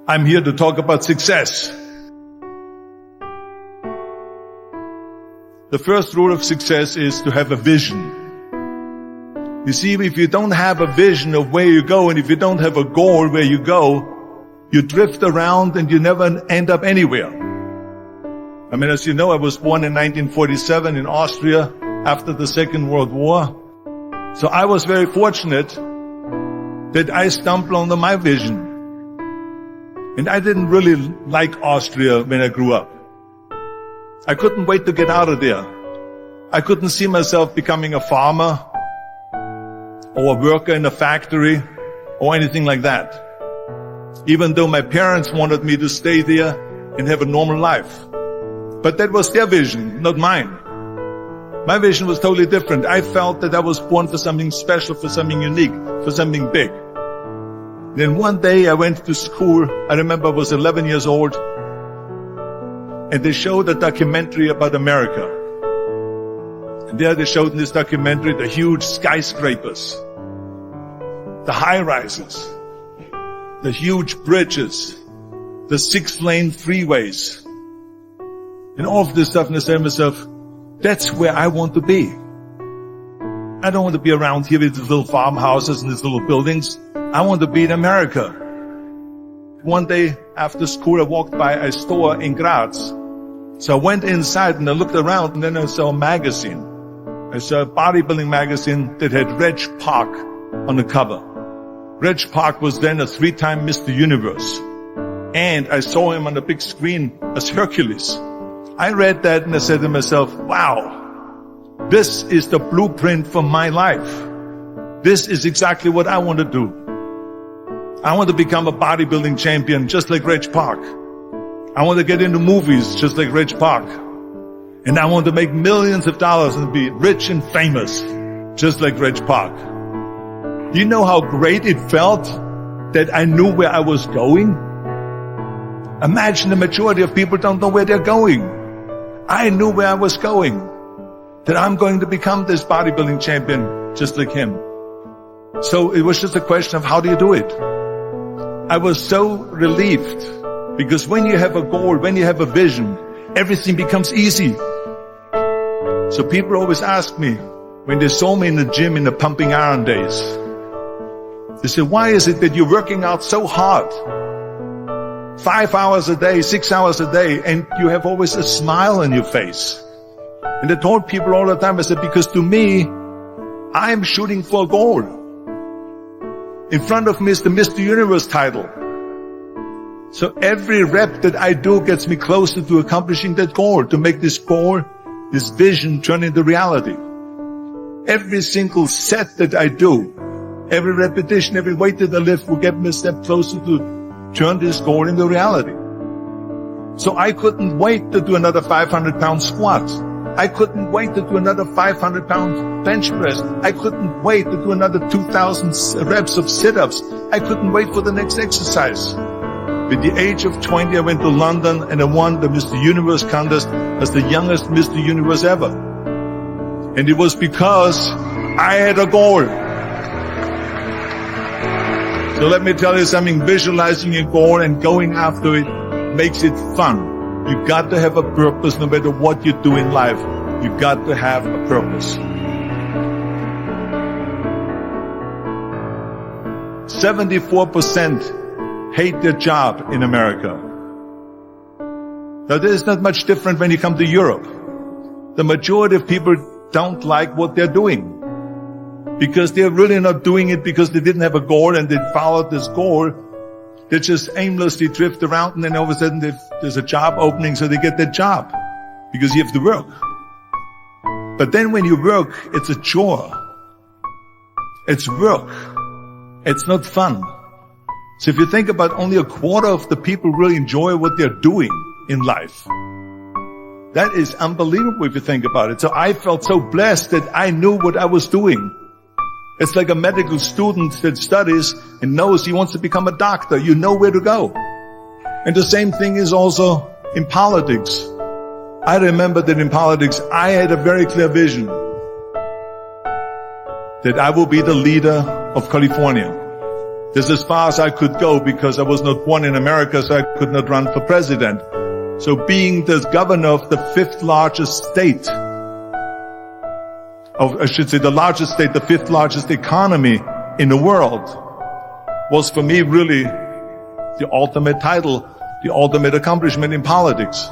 I'm here to talk about success. The first rule of success is to have a vision. You see, if you don't have a vision of where you go, and if you don't have a goal where you go, you drift around and you never end up anywhere. I mean, as you know, I was born in 1947 in Austria after the Second World War. So I was very fortunate that I stumbled on my vision. And I didn't really like Austria when I grew up. I couldn't wait to get out of there. I couldn't see myself becoming a farmer or a worker in a factory or anything like that. Even though my parents wanted me to stay there and have a normal life. But that was their vision, not mine. My vision was totally different. I felt that I was born for something special, for something unique, for something big. Then one day I went to school. I remember I was 11 years old. And they showed a documentary about America. And there they showed in this documentary the huge skyscrapers, the high-rises, the huge bridges, the 6-lane freeways, and all of this stuff. And I said to myself, that's where I want to be. I don't want to be around here with these little farmhouses and these little buildings. I want to be in America. One day after school, I walked by a store in Graz. So I went inside and I looked around, and then I saw a magazine. I saw a bodybuilding magazine that had Reg Park on the cover. Reg Park was then a 3-time Mr. Universe. And I saw him on the big screen as Hercules. I read that and I said to myself, wow, this is the blueprint for my life. This is exactly what I want to do. I want to become a bodybuilding champion just like Reg Park. I want to get into movies just like Reg Park. And I want to make millions of dollars and be rich and famous just like Reg Park. Do you know how great it felt that I knew where I was going? Imagine the majority of people don't know where they're going. I knew where I was going. That I'm going to become this bodybuilding champion just like him. So it was just a question of how do you do it? I was so relieved because when you have a goal, when you have a vision, everything becomes easy. So people always ask me, when they saw me in the gym in the pumping iron days, they say, why is it that you're working out so hard? 5 hours a day, 6 hours a day, and you have always a smile on your face. And I told people all the time, I said, because to me, I am shooting for a goal. In front of me is the Mr. Universe title. So every rep that I do gets me closer to accomplishing that goal, to make this goal, this vision turn into reality. Every single set that I do, every repetition, every weight that I lift will get me a step closer to turn this goal into reality. So I couldn't wait to do another 500-pound squat. I couldn't wait to do another 500-pound bench press. I couldn't wait to do another 2,000 reps of sit-ups. I couldn't wait for the next exercise. At the age of 20, I went to London and I won the Mr. Universe contest as the youngest Mr. Universe ever. And it was because I had a goal. So let me tell you something, visualizing a goal and going after it makes it fun. You got to have a purpose no matter what you do in life. You got to have a purpose. 74% hate their job in America. Now, there's not much different when you come to Europe. The majority of people don't like what they're doing because they're really not doing it because they didn't have a goal and they followed this goal. They just aimlessly drift around, and then all of a sudden there's a job opening, so they get that job because you have to work. But then when you work, it's a chore. It's work. It's not fun. So if you think about only a quarter of the people really enjoy what they're doing in life. That is unbelievable if you think about it. So I felt so blessed that I knew what I was doing. It's like a medical student that studies and knows he wants to become a doctor. You know where to go. And the same thing is also in politics. I remember that in politics, I had a very clear vision that I will be the leader of California. This is as far as I could go because I was not born in America, so I could not run for president. So being the governor of the fifth largest state, the largest state, the fifth largest economy in the world, was for me really the ultimate title, the ultimate accomplishment in politics.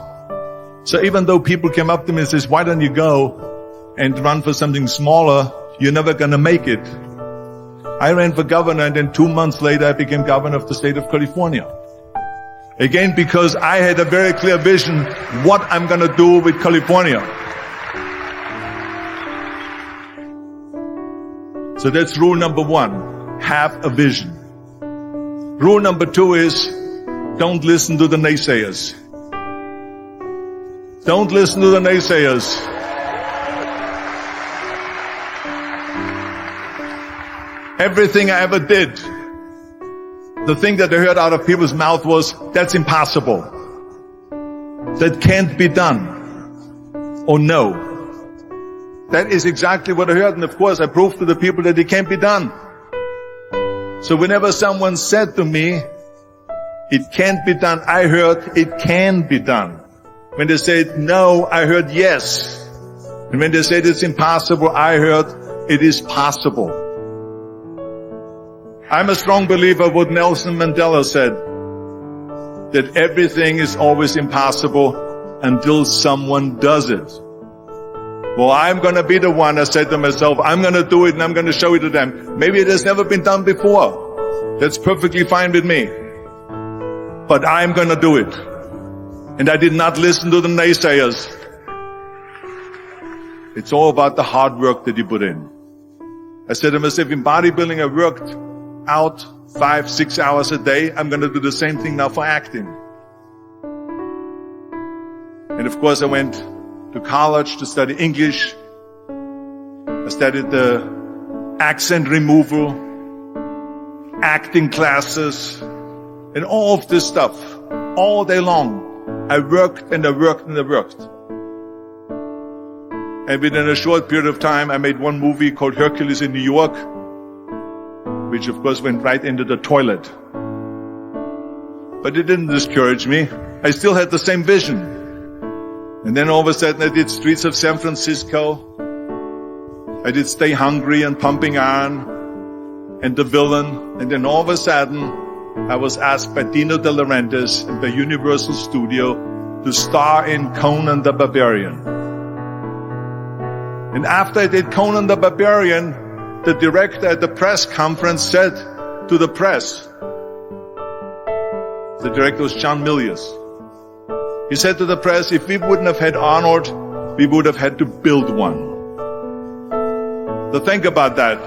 So even though people came up to me and says, why don't you go and run for something smaller? You're never gonna make it. I ran for governor, and then 2 months later I became governor of the state of California. Again, because I had a very clear vision what I'm gonna do with California. So that's rule number 1, have a vision. Rule number 2 is, don't listen to the naysayers. Don't listen to the naysayers. Everything I ever did, the thing that I heard out of people's mouth was, that's impossible. That can't be done. Or no. That is exactly what I heard, and of course I proved to the people that it can't be done. So whenever someone said to me, it can't be done, I heard, it can be done. When they said no, I heard yes. And when they said it's impossible, I heard, it is possible. I'm a strong believer of what Nelson Mandela said, that everything is always impossible until someone does it. Well, I'm gonna be the one, I said to myself, I'm gonna do it and I'm gonna show it to them. Maybe it has never been done before. That's perfectly fine with me. But I'm gonna do it. And I did not listen to the naysayers. It's all about the hard work that you put in. I said to myself, in bodybuilding I worked out 5-6 hours a day. I'm going to do the same thing now for acting. And of course I went to college to study English. I studied the accent removal, acting classes, and all of this stuff all day long. I worked and I worked and I worked. And within a short period of time I made one movie called Hercules in New York, which of course went right into the toilet. But it didn't discourage me. I still had the same vision. And then all of a sudden I did Streets of San Francisco. I did Stay Hungry and Pumping Iron and The Villain. And then all of a sudden I was asked by Dino De Laurentiis and by Universal Studio to star in Conan the Barbarian. And after I did Conan the Barbarian, the director at the press conference said to the press, the director was John Milius. He said to the press, if we wouldn't have had Arnold, we would have had to build one. So think about that.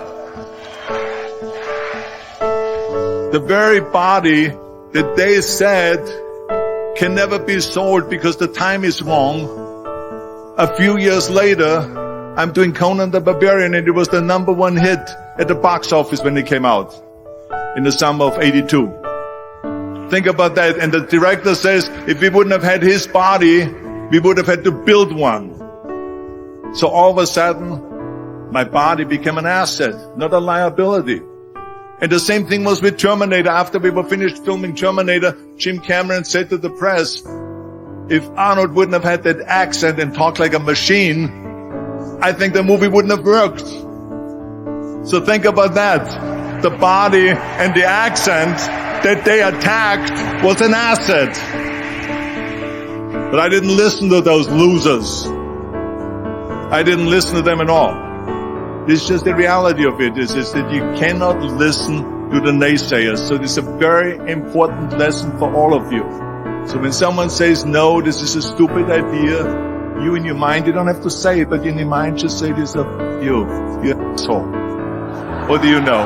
The very body that they said can never be sold because the time is wrong. A few years later, I'm doing Conan the Barbarian, and it was the #1 hit at the box office when it came out in the summer of '82. Think about that. And the director says, if we wouldn't have had his body, we would have had to build one. So all of a sudden, my body became an asset, not a liability. And the same thing was with Terminator. After we were finished filming Terminator, Jim Cameron said to the press, if Arnold wouldn't have had that accent and talked like a machine, I think the movie wouldn't have worked. So think about that. The body and the accent that they attacked was an asset. But I didn't listen to those losers. I didn't listen to them at all. It's just the reality of it is that you cannot listen to the naysayers. So this is a very important lesson for all of you. So when someone says, no, this is a stupid idea, you in your mind, you don't have to say it, but in your mind just say this of you're an asshole. What do you know?